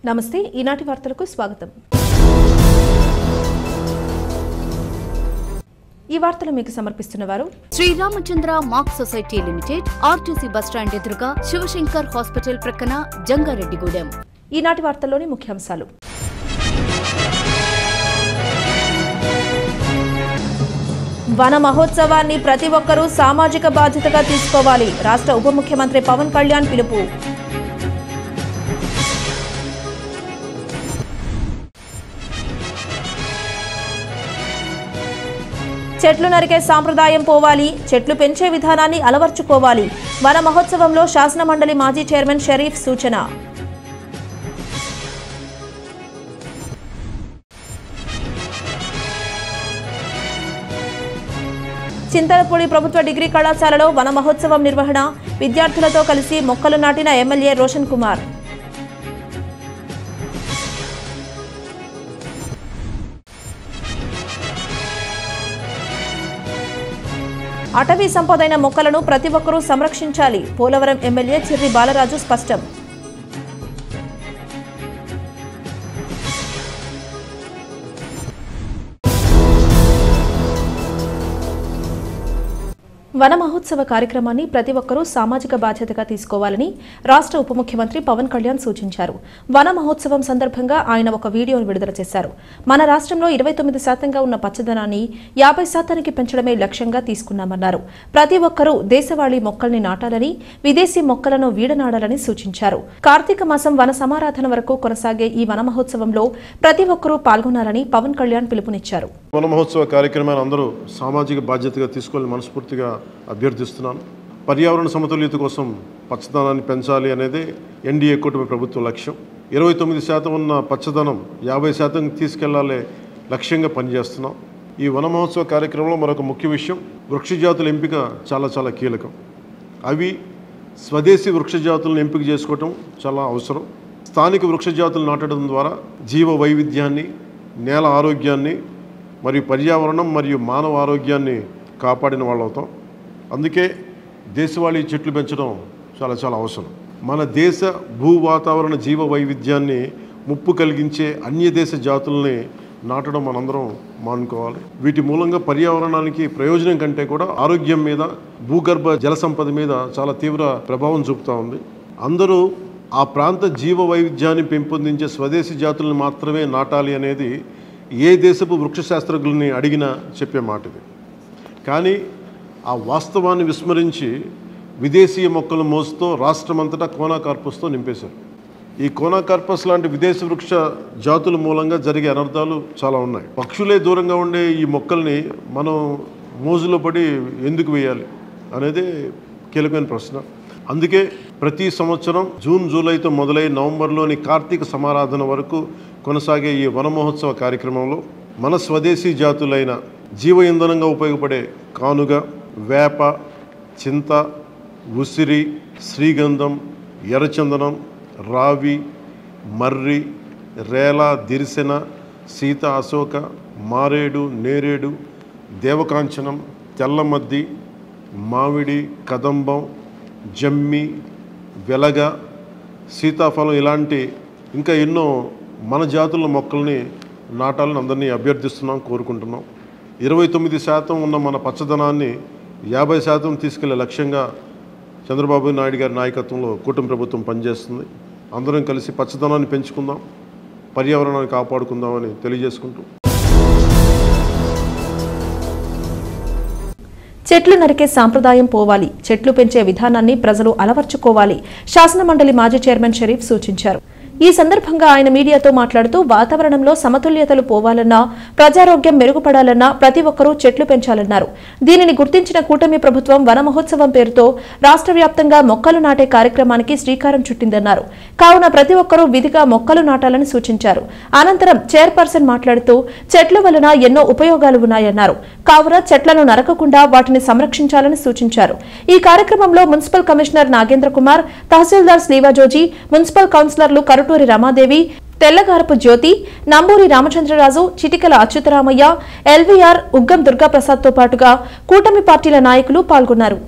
నమస్తే ఈనాటి వార్తలకు స్వాగతం। ఈ వార్తలు మీకు సమర్పిస్తున్నవారు Shri Ramachandra mark society limited, RTC bus stand ఎదురుగా, శివశంకర్ హాస్పిటల్ ప్రక్కన, జంగారెడ్డిగూడెం। ఈనాటి వార్తల్లోని ముఖ్యాంశాలు। వన మహోత్సవాన్ని ప్రతి ఒక్కరూ సామాజిక బాధ్యతగా తీసుకోవాలి, రాష్ట్ర ఉప ముఖ్యమంత్రి పవన్ కళ్యాణ్ పిలుపు। చెట్లు నరికే సాంప్రదాయం పోవాలి, చెట్లు పెంచే విధానాన్ని అలవర్చుకోవాలి, వన మహోత్సవంలో శాసన మండలి మాజీ చైర్మన్ షరీఫ్ సూచన। చింతలపూడి ప్రభుత్వ డిగ్రీ కళాశాలలో వన మహోత్సవం నిర్వహణ, విద్యార్థులతో కలిసి మొక్కలు నాటిన ఎమ్మెల్యే రోషన్ కుమార్। అటవీ సంపదైన మొక్కలను ప్రతి ఒక్కరూ సంరక్షించాలి, పోలవరం ఎమ్మెల్యే చిర్రి బాలరాజు స్పష్టం। వన మహోత్సవ కార్యక్రమాన్ని ప్రతి ఒక్కరూ సామాజిక బాధ్యతగా తీసుకోవాలని రాష్ట్ర ఉప ముఖ్యమంత్రి పవన్ కళ్యాణ్ సూచించారు। వన మహోత్సవం సందర్భంగా ఆయన ఒక వీడియోను విడుదల చేశారు। మన రాష్ట్రంలో 29% ఉన్న పచ్చదనాన్ని 50% పెంచడమే లక్ష్యంగా తీసుకున్నామన్నారు। ప్రతి ఒక్కరూ దేశవాళీ మొక్కల్ని నాటాలని, విదేశీ మొక్కలను వీడనాడాలని సూచించారు। కార్తీక మాసం వన సమారాధన వరకు కొనసాగే ఈ వన మహోత్సవంలో ప్రతి ఒక్కరూ పాల్గొనాలని పవన్ కళ్యాణ్ పిలుపునిచ్చారు। వన మహోత్సవ కార్యక్రమాన్ని అందరూ సామాజిక బాధ్యతగా తీసుకోవాలని మనస్ఫూర్తిగా అభ్యర్థిస్తున్నాను। పర్యావరణ సమతుల్యత కోసం పచ్చదనాన్ని పెంచాలి అనేది ఎన్డీఏ కూటమి ప్రభుత్వ లక్ష్యం। 29% ఉన్న పచ్చదనం 50% తీసుకెళ్లాలే లక్ష్యంగా పనిచేస్తున్నాం। ఈ వన మహోత్సవ కార్యక్రమంలో మరొక ముఖ్య విషయం, వృక్షజాతుల ఎంపిక చాలా కీలకం। అవి స్వదేశీ వృక్షజాతులను ఎంపిక చేసుకోవటం చాలా అవసరం। స్థానిక వృక్షజాతులు నాటడం ద్వారా జీవ వైవిధ్యాన్ని, నేల ఆరోగ్యాన్ని మరియు పర్యావరణం మరియు మానవ ఆరోగ్యాన్ని కాపాడిన వాళ్ళు అవుతాం। అందుకే దేశవాళీ చెట్లు పెంచడం చాలా అవసరం। మన దేశ భూ వాతావరణ జీవ వైవిధ్యాన్ని ముప్పు కలిగించే అన్య దేశ జాతుల్ని నాటడం మనందరం మానుకోవాలి। వీటి మూలంగా పర్యావరణానికి ప్రయోజనం కంటే కూడా ఆరోగ్యం మీద, భూగర్భ జల సంపద మీద చాలా తీవ్ర ప్రభావం చూపుతూ ఉంది। అందరూ ఆ ప్రాంత జీవ వైవిధ్యాన్ని పెంపొందించే స్వదేశీ జాతులను మాత్రమే నాటాలి అనేది ఏ దేశపు వృక్ష శాస్త్రజ్ఞుల్ని అడిగినా చెప్పే మాట ఇది। కానీ ఆ వాస్తవాన్ని విస్మరించి విదేశీయ మొక్కల మోసుతో రాష్ట్రమంతటా కోనాకార్పస్తో నింపేశారు। ఈ కోనాకార్పస్ లాంటి విదేశీ వృక్ష జాతుల మూలంగా జరిగే అనర్థాలు చాలా ఉన్నాయి। పక్షులే దూరంగా ఉండే ఈ మొక్కల్ని మనం మోజులో పడి ఎందుకు వేయాలి అనేది కీలకమైన ప్రశ్న। అందుకే ప్రతి సంవత్సరం జూన్ జూలైతో మొదలై నవంబర్లోని కార్తీక సమారాధన వరకు కొనసాగే ఈ వన మహోత్సవ కార్యక్రమంలో మన స్వదేశీ జాతులైన జీవ ఇంధనంగా ఉపయోగపడే కానుగ, వేప, చింత, ఉసిరి, శ్రీగంధం, ఎర్రచందనం, రావి, మర్రి, రేల, దిరిసెన, సీత, అశోక, మారేడు, నేరేడు, దేవకాంచనం, తెల్లమద్ది, మామిడి, కదంబం, జమ్మి, వెలగ, సీతాఫలం ఇలాంటి ఇంకా ఎన్నో మన జాతుల మొక్కల్ని నాటాలని అందరినీ అభ్యర్థిస్తున్నాం, కోరుకుంటున్నాం। 29% ఉన్న మన పచ్చదనాన్ని 50% తీసుకెళ్లే లక్ష్యంగా చంద్రబాబు నాయుడు గారి నాయకత్వంలో కూటమి ప్రభుత్వం పనిచేస్తుంది। అందరం కలిసి పచ్చదనాన్ని పెంచుకుందాం, పర్యావరణాన్ని కాపాడుకుందామని తెలియజేసుకుంటూ చెట్లు నరికే సాంప్రదాయం పోవాలి, చెట్లు పెంచే విధానాన్ని ప్రజలు అలవర్చుకోవాలి, శాసన మండలి మాజీ చైర్మన్ షరీఫ్ సూచించారు। ఈ సందర్భంగా ఆయన మీడియాతో మాట్లాడుతూ వాతావరణంలో సమతుల్యతలు పోవాలన్నా, ప్రజారోగ్యం మెరుగుపడాలన్నా ప్రతి ఒక్కరూ చెట్లు పెంచాలన్నారు। దీనిని గుర్తించిన కూటమి ప్రభుత్వం వన మహోత్సవం పేరుతో రాష్ట్ర వ్యాప్తంగా మొక్కలు నాటే కార్యక్రమానికి శ్రీకారం చుట్టిందన్నారు। కావున ప్రతి ఒక్కరూ విధిగా మొక్కలు నాటాలని సూచించారు। అనంతరం చైర్పర్సన్ మాట్లాడుతూ చెట్ల వలన ఎన్నో ఉపయోగాలు ఉన్నాయన్నారు। కావున చెట్లను నరకకుండా వాటిని సంరక్షించాలని సూచించారు। ఈ కార్యక్రమంలో మున్సిపల్ కమిషనర్ నాగేంద్ర కుమార్, తహసీల్దార్ శ్రీవాజోజీ, మున్సిపల్ కౌన్సిలర్లు కరుటూరి రమాదేవి, తెల్లగారపు జ్యోతి, నంబూరి రామచంద్రరాజు, చిటికల అచ్యుతరామయ్య, ఎల్వీఆర్, ఉగ్గం దుర్గాప్రసాద్తో పాటుగా కూటమి పార్టీల నాయకులు పాల్గొన్నారు।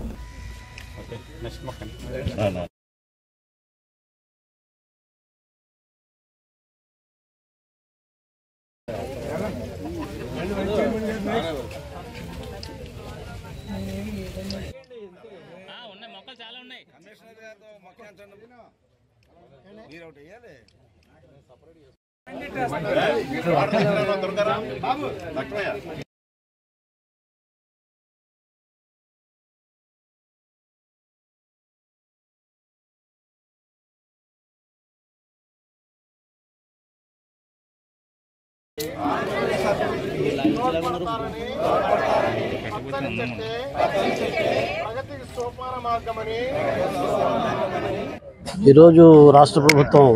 ఈరోజు రాష్ట్ర ప్రభుత్వం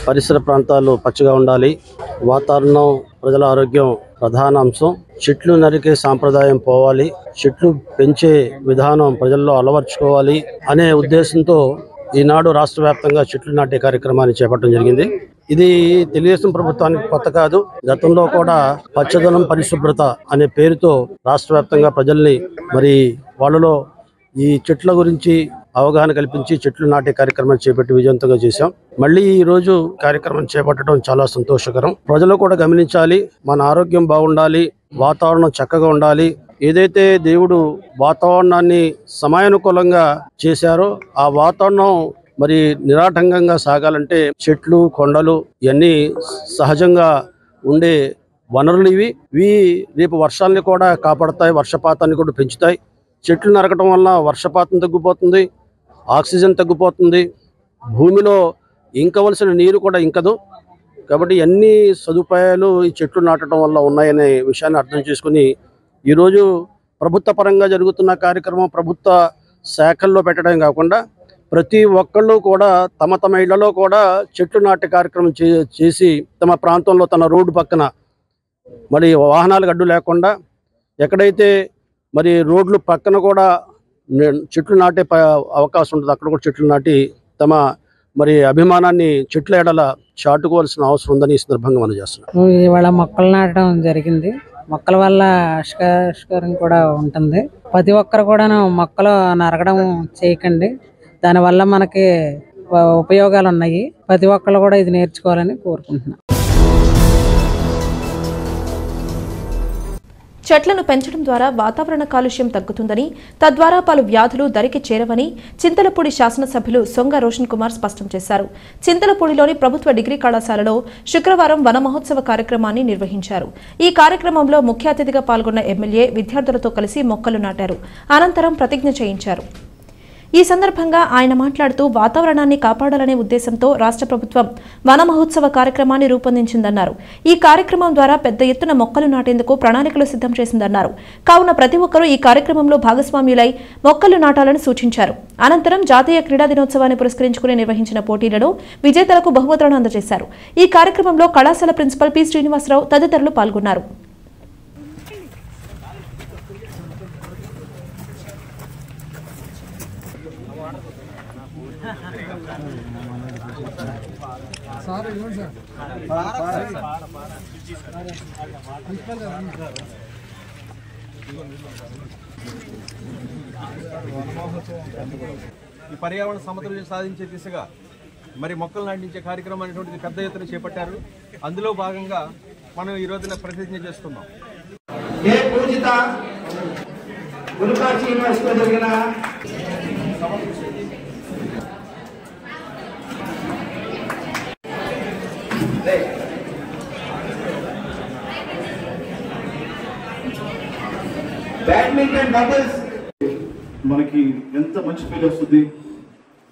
పరిసర ప్రాంతాలు పచ్చగా ఉండాలి, వాతావరణం, ప్రజల ఆరోగ్యం ప్రధాన అంశం. చెట్లు నరికే సాంప్రదాయం పోవాలి, చెట్లు పెంచే విధానం ప్రజల్లో అలవర్చుకోవాలి అనే ఉద్దేశంతో ఈనాడు రాష్ట్ర వ్యాప్తంగా చెట్లు నాటే కార్యక్రమాన్ని చేపట్టడం జరిగింది. ఇది తెలుగుదేశం ప్రభుత్వానికి కొత్త కాదు. గతంలో కూడా పచ్చదనం పరిశుభ్రత అనే పేరుతో రాష్ట్ర వ్యాప్తంగా ప్రజల్ని వాళ్ళలో ఈ చెట్ల గురించి అవగాహన కల్పించి చెట్లు నాటే కార్యక్రమాన్ని చేపట్టి విజయవంతంగా చేశాం. మళ్ళీ ఈ రోజు కార్యక్రమం చేపట్టడం చాలా సంతోషకరం. ప్రజలు కూడా గమనించాలి, మన ఆరోగ్యం బాగుండాలి, వాతావరణం చక్కగా ఉండాలి. ఏదైతే దేవుడు వాతావరణాన్ని సమయానుకూలంగా చేశారో ఆ వాతావరణం నిరాటంకంగా సాగాలంటే చెట్లు, కొండలు ఇవన్నీ సహజంగా ఉండే వనరులు. ఇవి రేపు వర్షాలని కూడా కాపాడతాయి, వర్షపాతాన్ని కూడా పెంచుతాయి. చెట్లు నరకడం వల్ల వర్షపాతం తగ్గిపోతుంది, ఆక్సిజన్ తగ్గిపోతుంది, భూమిలో ఇంకవలసిన నీరు కూడా ఇంకదు. కాబట్టి అన్ని సదుపాయాలు ఈ చెట్లు నాటడం వల్ల ఉన్నాయనే విషయాన్ని అర్థం చేసుకుని ఈరోజు ప్రభుత్వ పరంగా జరుగుతున్న కార్యక్రమం ప్రభుత్వ శాఖల్లో పెట్టడం కాకుండా ప్రతి ఒక్కళ్ళు కూడా తమ తమ ఇళ్లలో కూడా చెట్లు నాటే కార్యక్రమం చేసి తమ ప్రాంతంలో తన రోడ్డు పక్కన వాహనాలకు అడ్డు లేకుండా ఎక్కడైతే రోడ్లు పక్కన కూడా చెట్లు నాటే అవకాశం ఉంటుంది అక్కడ కూడా చెట్లు నాటి తమ అభిమానాన్ని చెట్ల ఎడల చాటుకోవాల్సిన అవసరం ఉందని ఈ సందర్భంగా మనం చేస్తున్నాం. ఇవాళ మొక్కలు నాటడం జరిగింది. మొక్కల వల్ల ఆస్కారం కూడా ఉంటుంది. ప్రతి ఒక్కరు కూడా మొక్కలు నరకడం చేయకండి, దానివల్ల మనకి ఉపయోగాలు ఉన్నాయి. ప్రతి ఒక్కరు కూడా ఇది నేర్చుకోవాలని కోరుకుంటున్నాను. చెట్లను పెంచడం ద్వారా వాతావరణ కాలుష్యం తగ్గుతుందని, తద్వారా పలు వ్యాధులు దరికి చేరవని చింతలపూడి శాసనసభ్యులు సొంగ రోషన్ కుమార్ స్పష్టం చేశారు. చింతలపూడిలోని ప్రభుత్వ డిగ్రీ కళాశాలలో శుక్రవారం వన మహోత్సవ కార్యక్రమాన్ని నిర్వహించారు. ఈ కార్యక్రమంలో ముఖ్య అతిథిగా పాల్గొన్న ఎమ్మెల్యే విద్యార్థులతో కలిసి మొక్కలు నాటారు. అనంతరం ప్రతిజ్ఞ చేయించారు. ఈ సందర్భంగా ఆయన మాట్లాడుతూ వాతావరణాన్ని కాపాడాలనే ఉద్దేశంతో రాష్ట్ర ప్రభుత్వం వన మహోత్సవ కార్యక్రమాన్ని రూపొందించిందన్నారు. ఈ కార్యక్రమం ద్వారా పెద్ద ఎత్తున మొక్కలు నాటేందుకు ప్రణాళికలు సిద్ధం చేసిందన్నారు. కావున ప్రతి ఒక్కరూ ఈ కార్యక్రమంలో భాగస్వామ్యులై మొక్కలు నాటాలని సూచించారు. అనంతరం జాతీయ క్రీడా దినోత్సవాన్ని పురస్కరించుకుని నిర్వహించిన పోటీలలో విజేతలకు బహుమతులను అందజేశారు. ఈ కార్యక్రమంలో కళాశాల ప్రిన్సిపల్ పి శ్రీనివాసరావు తదితరులు పాల్గొన్నారు. ఈ పర్యావరణ సమతుల్యం సాధించే దిశగా మొక్కలు నాటించే కార్యక్రమం అనేటువంటిది పెద్ద ఎత్తున చేపట్టారు. అందులో భాగంగా మనం ఈ రోజున ప్రతిజ్ఞ చేస్తున్నాం. బ్యాడ్మింటన్ డబుల్స్ మనకి ఎంత మంచి ఫీల్ వస్తుంది.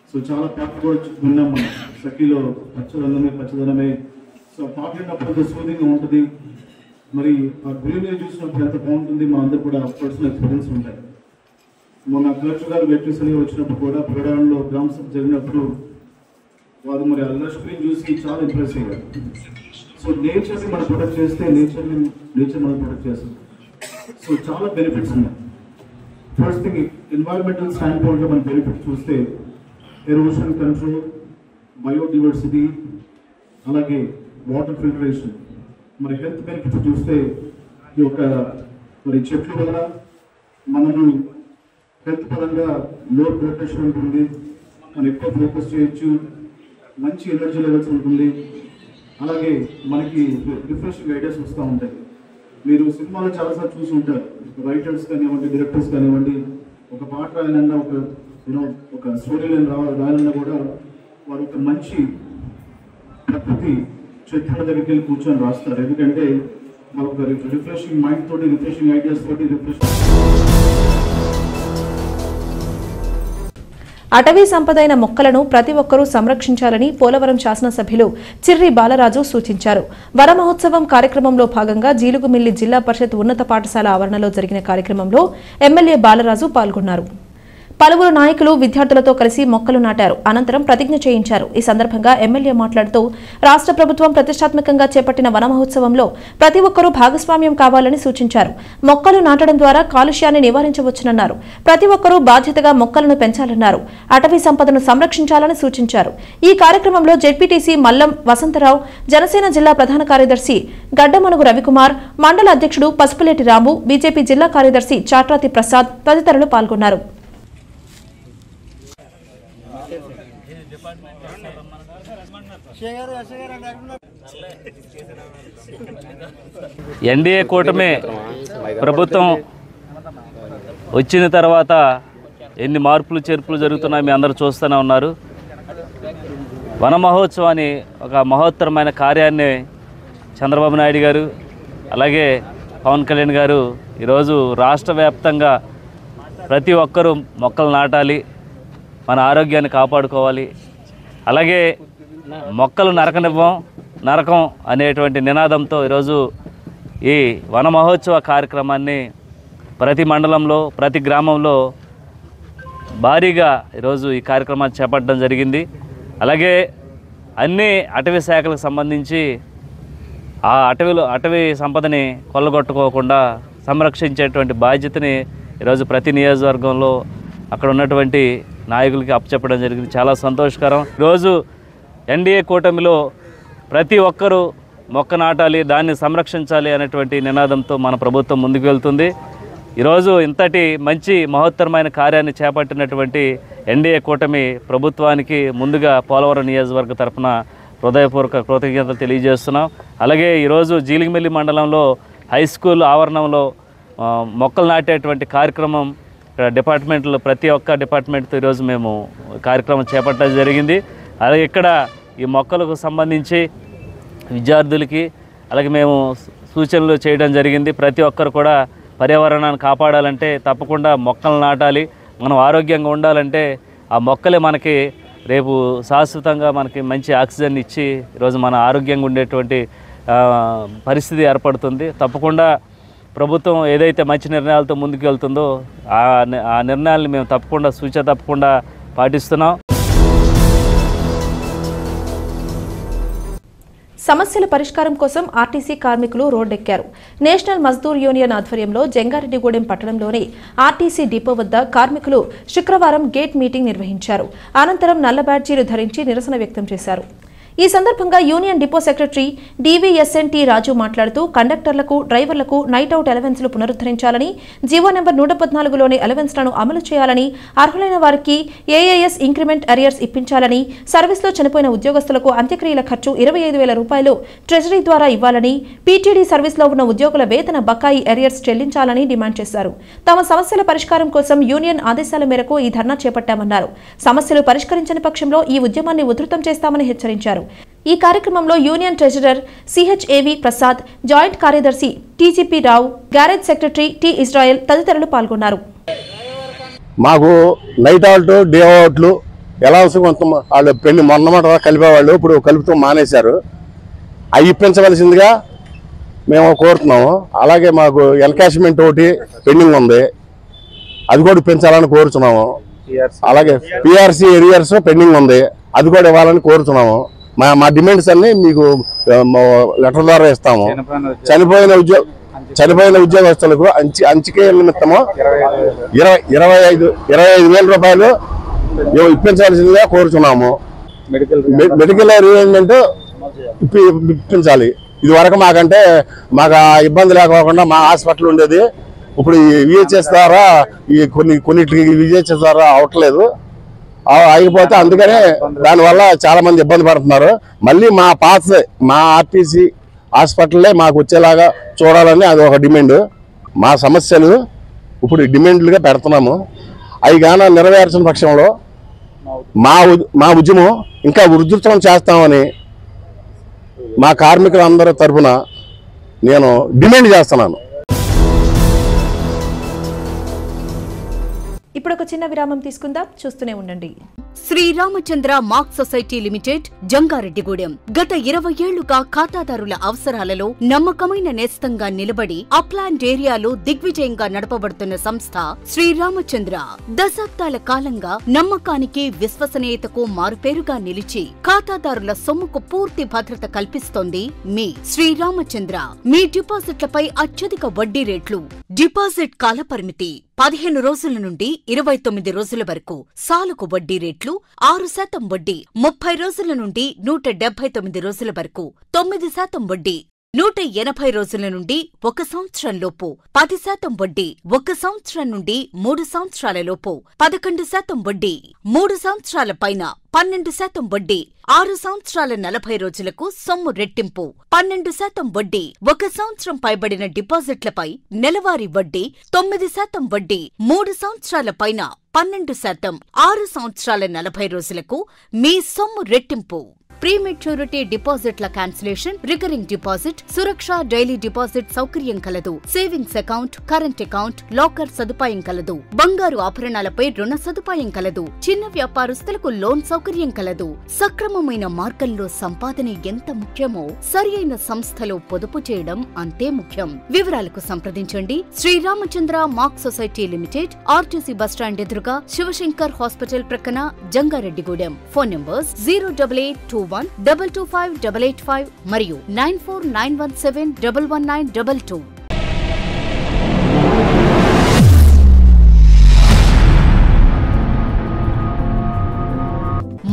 సో చాలా పాట కూడా విన్నాం మనం, సఖీలో పచ్చదనమే. సో పాట విన్నప్పుడు సూదింగ్ ఉంటుంది. ఆ గ్రీనరీ చూసినప్పుడు ఎంత బాగుంటుంది. మా అందరూ కూడా పర్సనల్ ఎక్స్పీరియన్స్ ఉంటాయి. మొన్న కలెక్టర్ గారు వెంకటేశ్వర వచ్చినప్పుడు కూడా ప్రకటనలో గ్రామ సభ జరిగినప్పుడు వారు ఆ లష్ గ్రీన్ చూసి చాలా ఇంప్రెస్ అయ్యారు. సో నేచర్ని మనం ప్రొటెక్ట్ చేస్తే నేచర్ మనం ప్రొటెక్ట్ చేస్తాం. సో చాలా బెనిఫిట్స్ ఉన్నాయి. ఫస్ట్ థింగ్ ఎన్వైరన్మెంటల్ స్టాండ్ పాయింట్లో మన బెనిఫిట్స్ చూస్తే ఎరోషన్ కంట్రోల్, బయోడివర్సిటీ, అలాగే వాటర్ ఫిల్టరేషన్. హెల్త్ బెనిఫిట్స్ చూస్తే ఈ యొక్క చెట్ల వల్ల మనము హెల్త్ పరంగా లో బ్లడ్ ప్రెషర్ ఉంటుంది, మనం ఎక్కువ ఫోకస్ చేయొచ్చు, మంచి ఎనర్జీ లెవెల్స్ ఉంటుంది. అలాగే మనకి రిఫ్రెషింగ్ ఐడియాస్ వస్తూ ఉంటాయి. మీరు సినిమాలో చాలాసార్లు చూసి ఉంటారు, రైటర్స్ కానివ్వండి, డైరెక్టర్స్ కానివ్వండి, ఒక పాట రాయాలన్నా, ఒక స్టోరీ లైన్ రాయాలన్నా కూడా వారు ఒక మంచి ప్రకృతి చెట్ల దగ్గరికి వెళ్ళి కూర్చొని రాస్తారు. ఎందుకంటే వాళ్ళొక రిఫ్రెషింగ్ మైండ్ తోటి, రిఫ్రెషింగ్ ఐడియాస్ తోటి అటవీ సంపదైన మొక్కలను ప్రతి ఒక్కరూ సంరక్షించాలని పోలవరం శాసనసభ్యులు చిర్రి బాలరాజు సూచించారు. వన మహోత్సవం కార్యక్రమంలో భాగంగా జీలుగుమిల్లి జిల్లా పరిషత్ ఉన్నత పాఠశాల ఆవరణలో జరిగిన కార్యక్రమంలో ఎమ్మెల్యే బాలరాజు పాల్గొన్నారు. పలువురు నాయకులు విద్యార్థులతో కలిసి మొక్కలు నాటారు. అనంతరం ప్రతిజ్ఞ చేయించారు. ఈ సందర్భంగా ఎమ్మెల్యే మాట్లాడుతూ రాష్ట్ర ప్రభుత్వం ప్రతిష్టాత్మకంగా చేపట్టిన వన మహోత్సవంలో ప్రతి ఒక్కరూ భాగస్వామ్యం కావాలని సూచించారు. మొక్కలు నాటడం ద్వారా కాలుష్యాన్ని నివారించవచ్చునన్నారు. ప్రతి ఒక్కరూ బాధ్యతగా మొక్కలను పెంచాలన్నారు. అటవీ సంపదను సంరక్షించాలని సూచించారు. ఈ కార్యక్రమంలో జెడ్పీటీసీ మల్లం వసంతరావు, జనసేన జిల్లా ప్రధాన కార్యదర్శి గడ్డమనుగు రవికుమార్, మండల అధ్యక్షుడు పసుపులేటి రాము, బీజేపీ జిల్లా కార్యదర్శి చాట్రాతి ప్రసాద్ తదితరులు పాల్గొన్నారు. ఎన్డీఏ కూటమి ప్రభుత్వం వచ్చిన తర్వాత ఎన్ని మార్పులు చేర్పులు జరుగుతున్నాయో మీ అందరూ చూస్తూనే ఉన్నారు. వన మహోత్సవాన్ని ఒక మహోత్తరమైన కార్యాన్ని చంద్రబాబు నాయుడు గారు అలాగే పవన్ కళ్యాణ్ గారు ఈరోజు రాష్ట్ర వ్యాప్తంగా ప్రతి ఒక్కరూ మొక్కలు నాటాలి, మన ఆరోగ్యాన్ని కాపాడుకోవాలి, అలాగే మొక్కలు నరకం అనేటువంటి నినాదంతో ఈరోజు ఈ వన మహోత్సవ కార్యక్రమాన్ని ప్రతి మండలంలో, ప్రతి గ్రామంలో భారీగా ఈరోజు ఈ కార్యక్రమాన్ని చేపట్టడం జరిగింది. అలాగే అన్ని అటవీ శాఖలకు సంబంధించి ఆ అటవీ సంపదని కొల్లగొట్టుకోకుండా సంరక్షించేటువంటి బాధ్యతని ఈరోజు ప్రతి నియోజకవర్గంలో అక్కడ ఉన్నటువంటి నాయకులకి అప్పచెప్పడం జరిగింది. చాలా సంతోషకరం. ఈరోజు ఎన్డీఏ కూటమిలో ప్రతి ఒక్కరూ మొక్క నాటాలి, దాన్ని సంరక్షించాలి అనేటువంటి నినాదంతో మన ప్రభుత్వం ముందుకు వెళ్తుంది. ఈరోజు ఇంతటి మంచి మహోత్తరమైన కార్యాన్ని చేపట్టినటువంటి ఎన్డీఏ కూటమి ప్రభుత్వానికి ముందుగా పోలవరం నియోజకవర్గ తరఫున హృదయపూర్వక కృతజ్ఞతలు తెలియజేస్తున్నాం. అలాగే ఈరోజు జీలిగిమిల్లి మండలంలో హై స్కూల్ ఆవరణంలో మొక్కలు నాటేటువంటి కార్యక్రమం డిపార్ట్మెంట్లో ప్రతి ఒక్క డిపార్ట్మెంట్తో ఈరోజు మేము కార్యక్రమం చేపట్టడం జరిగింది. అలాగే ఇక్కడ ఈ మొక్కలకు సంబంధించి విద్యార్థులకి అలాగే మేము సూచనలు చేయడం జరిగింది. ప్రతి ఒక్కరు కూడా పర్యావరణాన్ని కాపాడాలంటే తప్పకుండా మొక్కలు నాటాలి. మనం ఆరోగ్యంగా ఉండాలంటే ఆ మొక్కలే మనకి రేపు శాశ్వతంగా మనకి మంచి ఆక్సిజన్ ఇచ్చి ఈరోజు మన ఆరోగ్యంగా ఉండేటువంటి పరిస్థితి ఏర్పడుతుంది. తప్పకుండా ప్రభుత్వం ఏదైతే మంచి నిర్ణయాలతో ముందుకు వెళ్తుందో ఆ నిర్ణయాలను మేము తప్పకుండా పాటిస్తున్నాం. సమస్యల పరిష్కారం కోసం ఆర్టీసీ కార్మికులు రోడ్డెక్కారు. నేషనల్ మజ్దూర్ యూనియన్ ఆధ్వర్యంలో జంగారెడ్డిగూడెం పట్టణంలోని ఆర్టీసీ డిపో వద్ద కార్మికులు శుక్రవారం గేట్ మీటింగ్ నిర్వహించారు. అనంతరం నల్ల బ్యాడ్జీలు ధరించి నిరసన వ్యక్తం చేశారు. ఈ సందర్భంగా యూనియన్ డిపో సెక్రటరీ డివిఎస్ఎన్టీ రాజు మాట్లాడుతూ కండక్టర్లకు, డ్రైవర్లకు నైట్ అవుట్ అలవెన్స్లు పునరుద్ధరించాలని, జీవో నెంబర్ 114లోని అలవెన్స్లను అమలు చేయాలని, అర్హులైన వారికి ఏఏఎస్ ఇంక్రిమెంట్ అరియర్స్ ఇప్పించాలని, సర్వీస్లో చనిపోయిన ఉద్యోగస్తులకు అంత్యక్రియల ఖర్చు 25,000 రూపాయలు ట్రెజరీ ద్వారా ఇవ్వాలని, పీటీడీ సర్వీస్లో ఉన్న ఉద్యోగుల వేతన బకాయి అరియర్స్ చెల్లించాలని డిమాండ్ చేశారు. తమ సమస్యల పరిష్కారం కోసం యూనియన్ ఆదేశాల మేరకు ఈ ధర్నా చేపట్టామన్నారు. సమస్యలు పరిష్కరించని పక్షంలో ఈ ఉద్యమాన్ని ఉధృతం చేస్తామని హెచ్చరించారు. ఈ కార్యక్రమంలో యూనియన్ ట్రెజరర్ సిహెచ్ఏవి ప్రసాద్, జాయింట్ కార్యదర్శి టీజీపీ రావు, గ్యారేజ్ సెక్రటరీ టి ఇజ్రాయెల్ తదితరులు పాల్గొన్నారు. మాకు నైట్ అవుట్, డే అవుట్లు ఎలా కొంత వాళ్ళు పెళ్లి మొన్నమాట కలిపేవాళ్ళు, ఇప్పుడు కలుపుతూ మానేశారు. అవి ఇప్పించవలసిందిగా మేము కోరుతున్నాము. అలాగే మాకు ఎన్కాష్మెంట్ ఒకటి పెండింగ్ ఉంది, అది కూడా పెంచాలని కోరుతున్నాము. అలాగే పిఆర్సీ ఎరియర్స్ పెండింగ్ ఉంది, అది కూడా ఇవ్వాలని కోరుతున్నాము. మా డిమాండ్స్ అన్ని మీకు లెటర్ ద్వారా ఇస్తాము. చనిపోయిన ఉద్యోగస్తులకు అంచికేల నిమిత్తము 25,000 రూపాయలు ఇప్పించాల్సిందిగా కోరుతున్నాము. మెడికల్ రీఎంబర్స్మెంట్ ఇప్పించాలి. ఇది వరకు మాకు ఇబ్బంది లేకోకుండా మా హాస్పిటల్ ఉండేది. ఇప్పుడు విహెచ్ఎస్ ద్వారా కొన్నిటికి విహెచ్ఎస్ ద్వారా అవట్లేదు. ఆగిపోతే అందుకనే దానివల్ల చాలా మంది ఇబ్బంది పడుతున్నారు. మళ్ళీ మా ఆర్టీసీ హాస్పిటల్లే మాకు వచ్చేలాగా చూడాలని అది ఒక డిమాండ్. మా సమస్యలు ఇప్పుడు డిమాండ్లుగా పెడుతున్నాము. అవి గాన నెరవేర్చిన పక్షంలో మా ఉద్యమం ఇంకా ఉధృతం చేస్తామని మా కార్మికులందరి తరఫున నేను డిమాండ్ చేస్తున్నాను. ఇప్పుడు ఒక చిన్న విరామం తీసుకుందాం, చూస్తూనే ఉండండి. Sriramachandra mark society limited, Jangareddygudem. గత 20 ఏళ్లుగా ఖాతాదారుల అవసరాలలో నమ్మకమైన నేస్తంగా నిలబడి అప్లాండ్ ఏరియాలో దిగ్విజయంగా నడపబడుతున్న సంస్థ శ్రీరామచంద్ర. దశాబ్దాల కాలంగా నమ్మకానికి, విశ్వసనీయతకు మారుపేరుగా నిలిచి ఖాతాదారుల సొమ్ముకు పూర్తి భద్రత కల్పిస్తోంది మీ శ్రీరామచంద్ర. మీ డిపాజిట్లపై అత్యధిక వడ్డీ రేట్లు, డిపాజిట్ కాలపరిమితి 15 రోజుల నుండి 29 రోజుల వరకు, సాలుకు వడ్డీ రేట్లు 6% వడ్డీ, 30 రోజుల నుండి 179 రోజుల వరకు 9% వడ్డీ, 180 రోజుల నుండి 1 సంవత్సరం లోపు 10% వడ్డీ, 1 సంవత్సరం నుండి 3 సంవత్సరాల లోపు 11% వడ్డీ, 3 సంవత్సరాల పైన 12% వడ్డీ, 6 సంవత్సరాల 40 రోజులకు సొమ్ము రెట్టింపు 12% వడ్డీ, 1 సంవత్సరం పైబడిన డిపాజిట్లపై నెలవారీ వడ్డీ 9% వడ్డీ, 3 సంవత్సరాల పైన 12%, 6 సంవత్సరాల 40 రోజులకు మీ సొమ్ము రెట్టింపు. ప్రీమెచ్యూరిటీ డిపాజిట్ల క్యాన్సిలేషన్, రికరింగ్ డిపాజిట్, సురక్ష డైలీ డిపాజిట్ సౌకర్యం కలదు. Savings account, current account, locker సదుపాయం కలదు. బంగారు ఆభరణాలపై రుణ సదుపాయం కలదు. చిన్న వ్యాపారస్తులకు లోన్ సౌకర్యం కలదు. సక్రమమైన మార్గంలో సంపాదన ఎంత ముఖ్యమో సరియైన సంస్థలో పొదుపు చేయడం అంతే ముఖ్యం. వివరాలకు సంప్రదించండి. Sriramachandra mark society limited, RTC bus stand ఎదురుగా, శివశంకర్ హాస్పిటల్ ప్రక్కన, జంగారెడ్డిగూడెం. ఫోన్ నంబర్స్ 08821225885 మరియు 9491711922.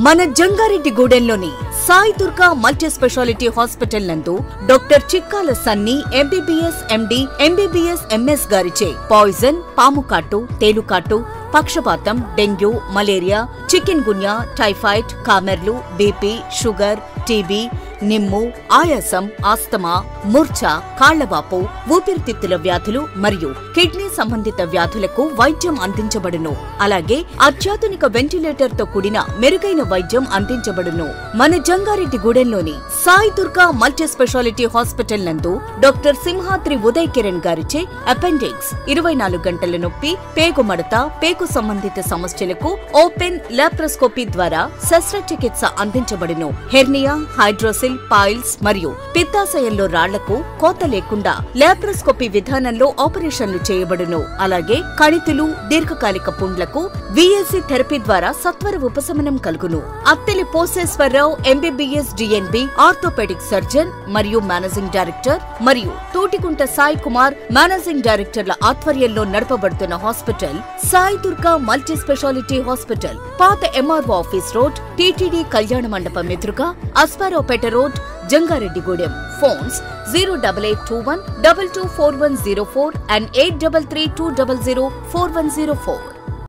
మన జంగారెడ్డిగూడెంలోని Sai Durga multi speciality hospital నందు doctor Chikkala Sunny MBBS MD, MBBS MS గారిచే పాయిజన్, పాముకాటు, తేలుకాటు, పక్షపాతం, dengue, malaria, chikungunya, typhoid, కామెర్లు, బీపీ, షుగర్, టీబీ, నిమ్ము, ఆయాసం, ఆస్తమా, మూర్ఛ, కాళ్లవాపు, ఊపిరితిత్తుల వ్యాధులు మరియు కిడ్నీ సంబంధిత వ్యాధులకు వైద్యం అందించబడును. అలాగే అత్యాధునిక వెంటిలేటర్ తో కూడిన మెరుగైన వైద్యం అందించబడును. మన జంగారెడ్డిగూడెంలోని Sai Durga multi speciality hospital నందు డాక్టర్ సింహాద్రి ఉదయ్ కిరణ్ గారిచే అపెండిక్స్, 24 గంటల నొప్పి, పేగు మడత, పేగు సంబంధిత సమస్యలకు ఓపెన్ లాప్రోస్కోపీ ద్వారా శస్త్రచికిత్స అందించబడును. హెర్నియా, హైడ్రోసిల్, పైల్స్ మరియు పిత్తాశయంలో రాళ్లకు కోత లేకుండా లాప్రోస్కోపీ విధానంలో ఆపరేషన్లు చేయబడును. అలాగే కణితులు, దీర్ఘకాలిక పుండ్లకు విఎల్సి థెరపీ ద్వారా సత్వర ఉపశమనం కలుగును. Atteli Poseswararao MBBS DNB, orthopaedic surgeon మరియు మేనేజింగ్ డైరెక్టర్, మరియు తోటికుంట సాయి కుమార్ మేనేజింగ్ డైరెక్టర్ల ఆధ్వర్యంలో నడపబడుతున్న hospital Sai Durga multi speciality hospital, పాత ఎంఆర్ఓ ఆఫీస్ రోడ్, టీటీడీ కళ్యాణ మండపం ఎదురుగా, Aswaraopeta road, Jangareddygudem. Phones 08821224104 and 8332004104.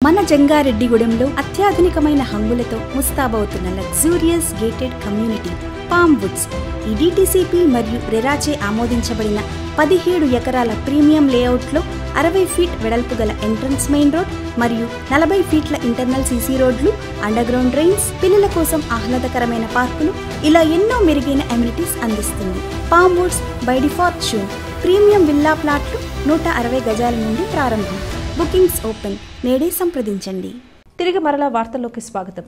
మన జంగారెడ్డిగూడెంలో అత్యాధునికమైన హంగులతో ముస్తాబవుతున్న luxurious gated community Palm Woods. ఈ డిటిసిపి మరియు రెరాచే ఆమోదించబడిన 17 ఎకరాల ప్రీమియం లేఅవుట్లో 60 ఫీట్ వెడల్పు గల ఎంట్రన్స్ మెయిన్ రోడ్ మరియు 40 ఫీట్ల ఇంటర్నల్ సీసీ రోడ్లు, అండర్ గ్రౌండ్ డ్రైన్స్, పిల్లల కోసం ఆహ్లాదకరమైన పార్కులు, ఇలా ఎన్నో మెరుగైన అమ్యూనిటీస్ అందిస్తుంది. పామ్ వుడ్స్ బై డిఫాల్ట్ షూన్ ప్రీమియం విల్లా ప్లాట్లు 160 గజాల నుండి ప్రారంభం. Bookings open. నేడే సంప్రదించండి. తిరిగి మరలా వార్తల్లోకి స్వాగతం.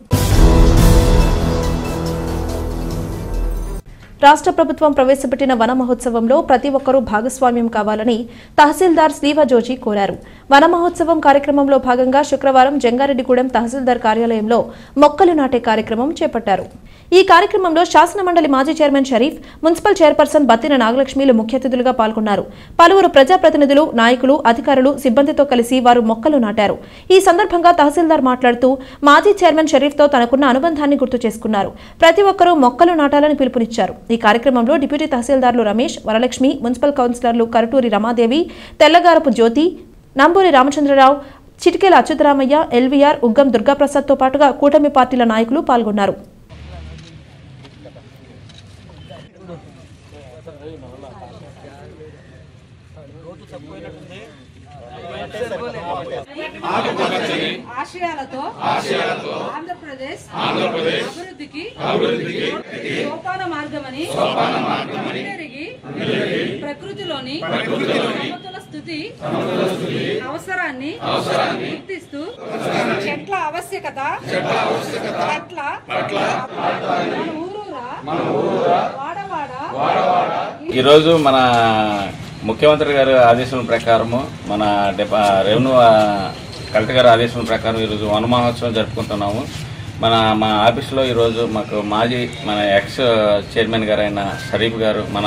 రాష్ట్ర ప్రభుత్వం ప్రవేశపెట్టిన వన మహోత్సవంలో ప్రతి ఒక్కరూ భాగస్వామ్యం కావాలని తహసీల్దార్ శ్రీవజోజీ కోరారు. వన మహోత్సవం కార్యక్రమంలో భాగంగా శుక్రవారం జంగారెడ్డిగూడెం తహసీల్దార్ కార్యాలయంలో మొక్కలు నాటే కార్యక్రమం చేపట్టారు. ఈ కార్యక్రమంలో శాసనమండలి మాజీ chairman Sharif, municipal chairperson Battina నాగలక్ష్మిలు ముఖ్య అతిథులుగా పాల్గొన్నారు. పలువురు ప్రజాప్రతినిధులు, నాయకులు, అధికారులు, సిబ్బందితో కలిసి వారు మొక్కలు నాటారు. ఈ సందర్భంగా తహసీల్దార్ మాట్లాడుతూ మాజీ చైర్మన్ షరీఫ్తో తనకున్న అనుబంధాన్ని గుర్తు చేసుకున్నారు. ప్రతి ఒక్కరూ మొక్కలు నాటాలని పిలుపునిచ్చారు. ఈ కార్యక్రమంలో డిప్యూటీ తహసీల్దార్లు రమేష్, వరలక్ష్మి, మున్సిపల్ కౌన్సిలర్లు కరటూరి రమాదేవి, తెల్లగారపు జ్యోతి, నంబూరి రామచంద్రరావు, చిటికెల అచ్యుతరామయ్య, ఎల్వీఆర్, ఉగ్గం దుర్గాప్రసాద్తో పాటుగా కూటమి పార్టీల నాయకులు పాల్గొన్నారు. ఆశయాలతో ఆంధ్రప్రదేశ్ అభివృద్ధికి సోపాన మార్గమని ప్రకృతిలోని సమతుల స్థితి అవసరాన్ని గుర్తిస్తూ చెట్ల ఆవశ్యకత పట్ల ఈరోజు మన ముఖ్యమంత్రి గారి ఆదేశం ప్రకారము మన రెవెన్యూ కలెక్టర్ గారి ఆదేశం ప్రకారం ఈరోజు వన మహోత్సవం జరుపుకుంటున్నాము. మా ఆఫీస్లో ఈరోజు మాకు మాజీ మన ఎక్స్ చైర్మన్ గారు అయిన షరీఫ్ గారు, మన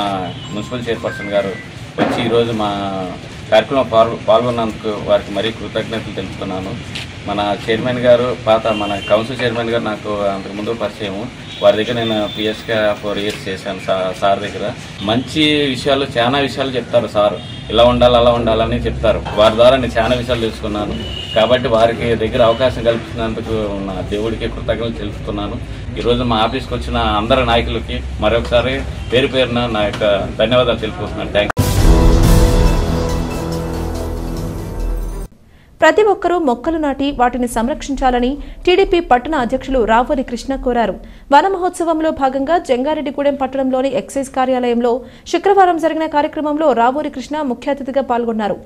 మున్సిపల్ చైర్పర్సన్ గారు వచ్చి ఈరోజు మా కార్యక్రమం పాల్గొన్నందుకు వారికి మరీ కృతజ్ఞతలు తెలుపుతున్నాను. మన చైర్మన్ గారు మన కౌన్సిల్ చైర్మన్ గారు నాకు అంతకుముందు పరిచయము. వారి దగ్గర నేను పిఎస్గా 4 years చేశాను సార్ దగ్గర. మంచి విషయాలు, చాలా విషయాలు చెప్తారు సార్. ఇలా ఉండాలి, అలా ఉండాలని చెప్తారు. వారి ద్వారా నేను చాలా విషయాలు తెలుసుకున్నాను. కాబట్టి వారికి దగ్గర అవకాశం కల్పించినందుకు నా దేవుడికి కృతజ్ఞతలు తెలుపుతున్నాను. ఈరోజు మా ఆఫీస్కి వచ్చిన అందరి నాయకులకి మరొకసారి పేరు పేరున నా యొక్క ధన్యవాదాలు తెలుపుతున్నాను. Thank you. ప్రతి ఒక్కరూ మొక్కలు నాటి వాటిని సంరక్షించాలని టీడీపీ పట్టణ అధ్యక్షులు రావూరి కృష్ణ కోరారు. వన మహోత్సవంలో భాగంగా జంగారెడ్డిగూడెం పట్టణంలోని ఎక్సైజ్ కార్యాలయంలో శుక్రవారం జరిగిన కార్యక్రమంలో రావూరి కృష్ణ ముఖ్య అతిథిగా పాల్గొన్నారు.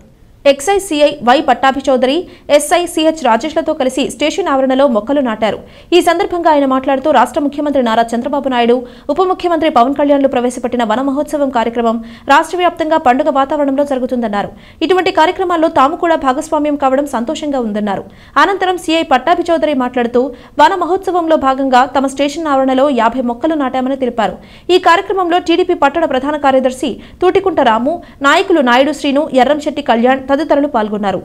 Excise CI Y Pattabhi Chowdary, SI CH రాజేష్లతో కలిసి స్టేషన్ ఆవరణలో మొక్కలు నాటారు. ఈ సందర్భంగా ఆయన మాట్లాడుతూ రాష్ట్ర ముఖ్యమంత్రి నారా చంద్రబాబు నాయుడు, ఉప ముఖ్యమంత్రి పవన్ కళ్యాణ్లు ప్రవేశపెట్టిన వన మహోత్సవం కార్యక్రమం రాష్ట్ర వ్యాప్తంగా పండుగ వాతావరణంలో జరుగుతుందన్నారు. ఇటువంటి కార్యక్రమాల్లో తాము కూడా భాగస్వామ్యం కావడం సంతోషంగా ఉందన్నారు. అనంతరం సిఐ పట్టాభి చౌదరి మాట్లాడుతూ వన మహోత్సవంలో భాగంగా తమ స్టేషన్ ఆవరణలో 50 మొక్కలు నాటామని తెలిపారు. ఈ కార్యక్రమంలో టీడీపీ పట్టణ ప్రధాన కార్యదర్శి తూటికుంట రాము, నాయకులు నాయుడు శ్రీను, ఎర్రంశెట్టి కళ్యాణ్ తదితరులు పాల్గొన్నారు.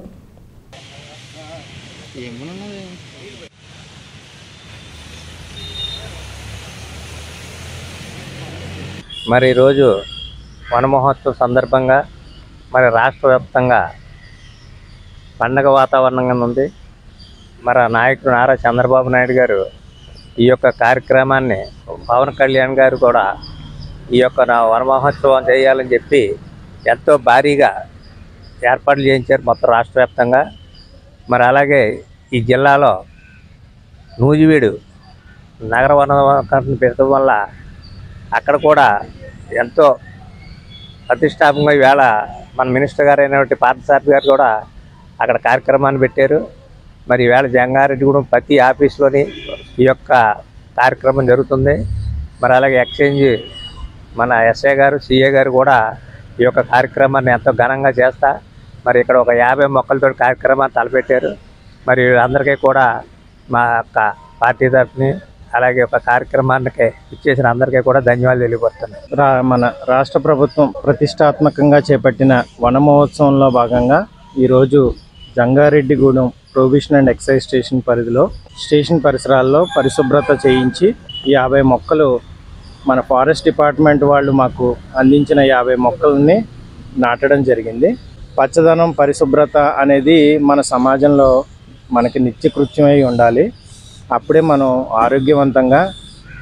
మరి ఈరోజు వన మహోత్సవం సందర్భంగా మరి రాష్ట్ర వ్యాప్తంగా పండగ వాతావరణంగా ఉంది. మరి నాయకుడు నారా చంద్రబాబు నాయుడు గారు ఈ యొక్క కార్యక్రమాన్ని, పవన్ కళ్యాణ్ గారు కూడా ఈ యొక్క వన మహోత్సవం చేయాలని చెప్పి ఎంతో భారీగా ఏర్పాట్లు చేయించారు మొత్తం రాష్ట్ర వ్యాప్తంగా. మరి అలాగే ఈ జిల్లాలో నూజివీడు నగర వనకరణను పెట్టడం వల్ల అక్కడ కూడా ఎంతో ప్రతిష్టాత్మకంగా ఈవేళ మన మినిస్టర్ గారు అయినటువంటి పార్థసారథి గారు కూడా అక్కడ కార్యక్రమాన్ని పెట్టారు. మరి ఈవేళ జంగారెడ్డిగూడెం ప్రతి ఆఫీస్లోని ఈ యొక్క కార్యక్రమం జరుగుతుంది. మరి అలాగే ఎక్స్చేంజ్ మన ఎస్ఐ గారు, సిఏ గారు కూడా ఈ యొక్క కార్యక్రమాన్ని ఎంతో ఘనంగా చేస్తా మరి ఇక్కడ ఒక 50 మొక్కలతో కార్యక్రమాన్ని తలపెట్టారు. మరి అందరికీ కూడా మా యొక్క పార్టీ తరఫుని అలాగే ఒక కార్యక్రమానికి ఇచ్చేసిన అందరికీ కూడా ధన్యవాదాలు తెలియపరుస్తున్నాను. మన రాష్ట్ర ప్రభుత్వం ప్రతిష్టాత్మకంగా చేపట్టిన వన మహోత్సవంలో భాగంగా ఈరోజు Jangareddygudem prohibition and excise station పరిధిలో స్టేషన్ పరిసరాల్లో పరిశుభ్రత చేయించి 50 మొక్కలు మన ఫారెస్ట్ డిపార్ట్మెంట్ వాళ్ళు మాకు అందించిన 50 మొక్కలని నాటడం జరిగింది. పచ్చదనం, పరిశుభ్రత అనేది మన సమాజంలో మనకి నిత్యకృత్యమై ఉండాలి. అప్పుడే మనం ఆరోగ్యవంతంగా,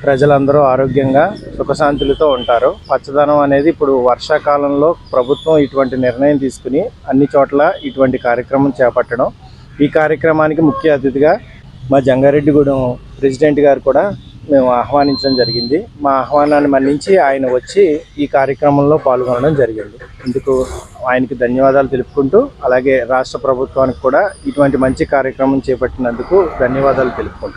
ప్రజలందరూ ఆరోగ్యంగా, సుఖశాంతులతో ఉంటారు. పచ్చదనం అనేది ఇప్పుడు వర్షాకాలంలో ప్రభుత్వం ఇటువంటి నిర్ణయం తీసుకుని అన్ని చోట్ల ఇటువంటి కార్యక్రమం చేపట్టడం. ఈ కార్యక్రమానికి ముఖ్య అతిథిగా మా జంగారెడ్డిగూడెం ప్రెసిడెంట్ గారు కూడా మేము ఆహ్వానించడం జరిగింది. మా ఆహ్వానాన్ని మన్నించి ఆయన వచ్చి ఈ కార్యక్రమంలో పాల్గొనడం జరిగింది. ఇందుకు ఆయనకి ధన్యవాదాలు తెలుపుకుంటూ అలాగే రాష్ట్ర ప్రభుత్వానికి కూడా ఇటువంటి మంచి కార్యక్రమం చేపట్టినందుకు ధన్యవాదాలు తెలుపుకుంటూ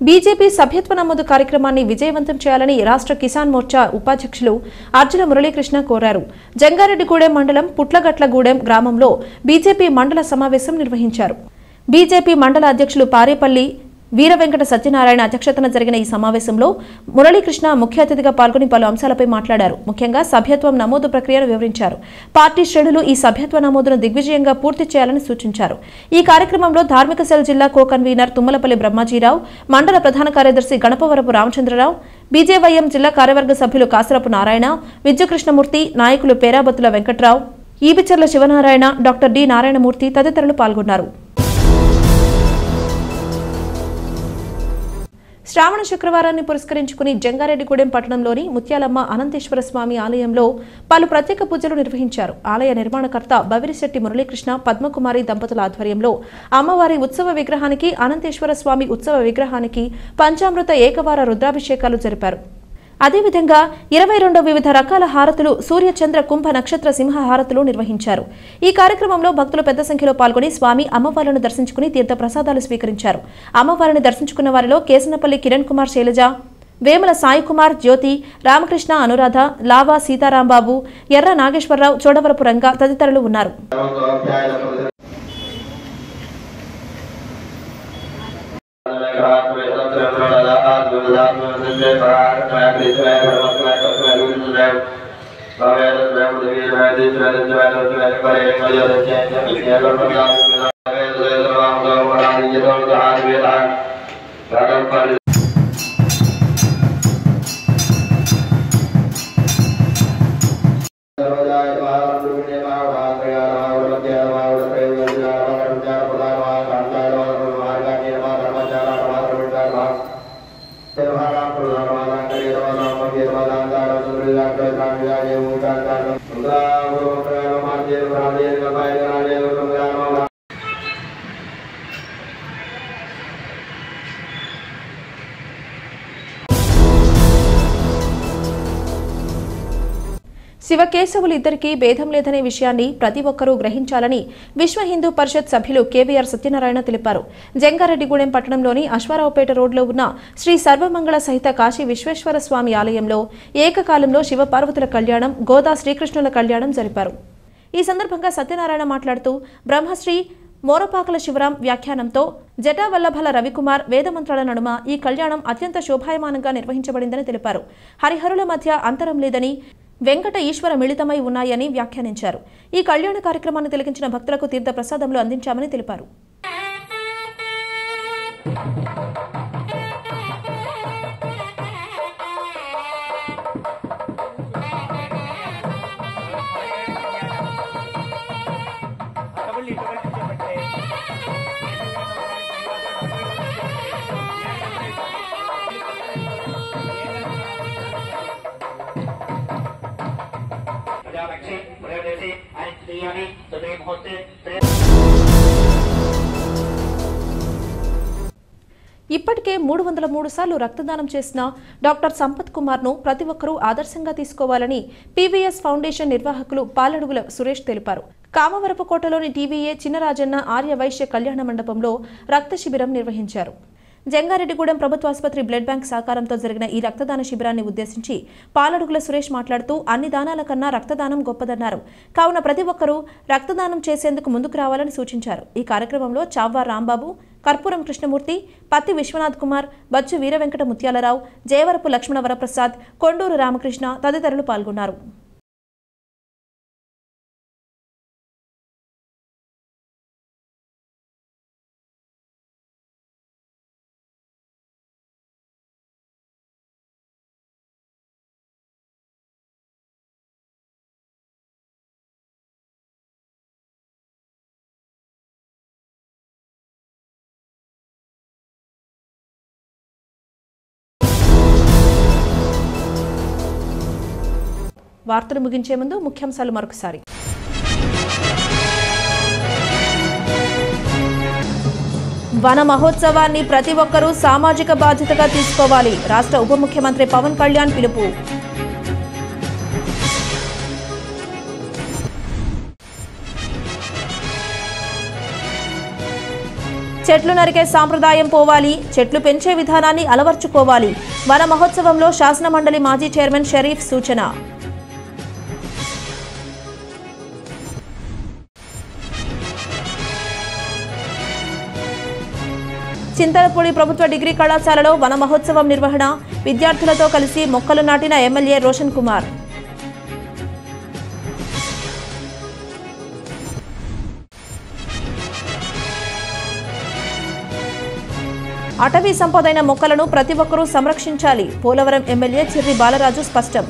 బీజేపీ సభ్యత్వ నమోదు కార్యక్రమాన్ని విజయవంతం చేయాలని రాష్ట్ర కిసాన్ మోర్చా ఉపాధ్యక్షులు అర్జున మురళీకృష్ణ కోరారు. జంగారెడ్డిగూడెం మండలం పుట్లగట్లగూడెం గ్రామంలో బీజేపీ మండల సమావేశం నిర్వహించారు. బీజేపీ మండల అధ్యక్షులు పారేపల్లి వీరవెంకట సత్యనారాయణ అధ్యక్షతన జరిగిన ఈ సమావేశంలో మురళీకృష్ణ ముఖ్య అతిథిగా పాల్గొని పలు అంశాలపై మాట్లాడారు. ముఖ్యంగా సభ్యత్వం నమోదు ప్రక్రియను వివరించారు. పార్టీ శ్రేణులు ఈ సభ్యత్వ నమోదును దిగ్విజయంగా పూర్తి చేయాలని సూచించారు. ఈ కార్యక్రమంలో ధార్మిక సెల్ జిల్లా కో కన్వీనర్ తుమ్మలపల్లి బ్రహ్మాజీరావు, మండల ప్రధాన కార్యదర్శి గణపవరపు రామచంద్రరావు, బీజేవైఎం జిల్లా కార్యవర్గ సభ్యులు కాసరపు నారాయణ, విద్యకృష్ణమూర్తి, నాయకులు పేరాబత్తుల వెంకట్రావు, ఈబిచర్ల శివనారాయణ, డాక్టర్ డి నారాయణమూర్తి తదితరులు పాల్గొన్నారు. శ్రావణ శుక్రవారాన్ని పురస్కరించుకుని జంగారెడ్డిగూడెం పట్టణంలోని ముత్యాలమ్మ అనంతేశ్వర స్వామి ఆలయంలో పలు ప్రత్యేక పూజలు నిర్వహించారు. ఆలయ నిర్మాణకర్త బవిరిశెట్టి మురళీకృష్ణ, పద్మకుమారి దంపతుల ఆధ్వర్యంలో అమ్మవారి ఉత్సవ విగ్రహానికి, అనంతేశ్వర స్వామి ఉత్సవ విగ్రహానికి పంచామృత ఏకవార రుద్రాభిషేకాలు జరిపారు. అదేవిధంగా 22 వివిధ రకాల హారతులు, సూర్య చంద్ర కుంభ నక్షత్ర సింహ హారతులు నిర్వహించారు. ఈ కార్యక్రమంలో భక్తులు పెద్ద సంఖ్యలో పాల్గొని స్వామి అమ్మవార్లను దర్శించుకుని తీర్థ ప్రసాదాలు స్వీకరించారు. అమ్మవారిని దర్శించుకున్న వారిలో కేసనపల్లి కిరణ్ కుమార్ శైలజ, వేముల సాయి కుమార్, జ్యోతి, రామకృష్ణ, అనురాధ, లావా సీతారాంబాబు, ఎర్ర నాగేశ్వరరావు, చోడవరపు రంగ తదితరులు ఉన్నారు. శివకేశవులు ఇద్దరికీ భేదం లేదనే విషయాన్ని ప్రతి ఒక్కరూ గ్రహించాలని విశ్వ హిందూ పరిషత్ సభ్యులు కేవీఆర్ సత్యనారాయణ తెలిపారు. జంగారెడ్డిగూడెం పట్టణంలోని అశ్వారావుపేట రోడ్లో ఉన్న శ్రీ సర్వమంగళ సహిత కాశీ విశ్వేశ్వర స్వామి ఆలయంలో ఏకకాలంలో శివపార్వతుల కళ్యాణం, గోదా శ్రీకృష్ణుల కళ్యాణం జరిపారు. ఈ సందర్భంగా సత్యనారాయణ మాట్లాడుతూ బ్రహ్మశ్రీ మోరపాకల శివరాం వ్యాఖ్యానంతో జటావల్లభల రవికుమార్ వేదమంత్రాల నడుమ ఈ కళ్యాణం అత్యంత శోభాయమానంగా నిర్వహించబడిందని తెలిపారు. హరిహరుల మధ్య అంతరం లేదని, వెంకట ఈశ్వర మిళితమై ఉన్నాయని వ్యాఖ్యానించారు. ఈ కళ్యాణ కార్యక్రమాన్ని తిలకించిన భక్తులకు తీర్థ ప్రసాదములు అందించామని తెలిపారు. ఇప్పటికే 303 సార్లు రక్తదానం చేసిన డాక్టర్ సంపత్ కుమార్ను ప్రతి ఒక్కరూ ఆదర్శంగా తీసుకోవాలని పీవీఎస్ ఫౌండేషన్ నిర్వాహకులు పాలడుగుల సురేష్ తెలిపారు. కామవరపుకోటలోని టీవీఏ చిన్నరాజన్న ఆర్య వైశ్య కళ్యాణ మండపంలో రక్త శిబిరం నిర్వహించారు. జంగారెడ్డిగూడెం ప్రభుత్వ ఆసుపత్రి బ్లడ్ బ్యాంక్ సహకారంతో జరిగిన ఈ రక్తదాన శిబిరాన్ని ఉద్దేశించి పాలడుగుల సురేష్ మాట్లాడుతూ అన్ని దానాల కన్నా రక్తదానం గొప్పదన్నారు. కావున ప్రతి ఒక్కరూ రక్తదానం చేసేందుకు ముందుకు రావాలని సూచించారు. ఈ కార్యక్రమంలో చావ్వా రాంబాబు, కర్పూరం కృష్ణమూర్తి, పత్తి విశ్వనాథ్ కుమార్, బచ్చు వీరవెంకట ముత్యాలరావు, జయవరపు లక్ష్మణ వరప్రసాద్, కొండూరు రామకృష్ణ తదితరులు పాల్గొన్నారు. వార్తలు ముగించే ముందు ముఖ్యాంశాలు మరొకసారి. వన మహోత్సవాన్ని ప్రతి ఒక్కరూ సామాజిక బాధ్యతగా తీసుకోవాలి. రాష్ట్ర ఉప ముఖ్యమంత్రి పవన్ కళ్యాణ్ పిలుపు. చెట్లు నరికే సాంప్రదాయం పోవాలి, చెట్లు పెంచే విధానాన్ని అలవర్చుకోవాలి. వన మహోత్సవంలో శాసన మండలి మాజీ చైర్మన్ షరీఫ్ సూచన. చింతలపూడి ప్రభుత్వ డిగ్రీ కళాశాలలో వన మహోత్సవం నిర్వహణ, విద్యార్థులతో కలిసి మొక్కలు నాటిన ఎమ్మెల్యే రోషన్ కుమార్. అటవీ సంపదైన మొక్కలను ప్రతి ఒక్కరూ సంరక్షించాలి. పోలవరం ఎమ్మెల్యే చిర్రి బాలరాజు స్పష్టం.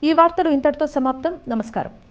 ఈ వార్తలు ఇంతటితో సమాప్తం. నమస్కారం.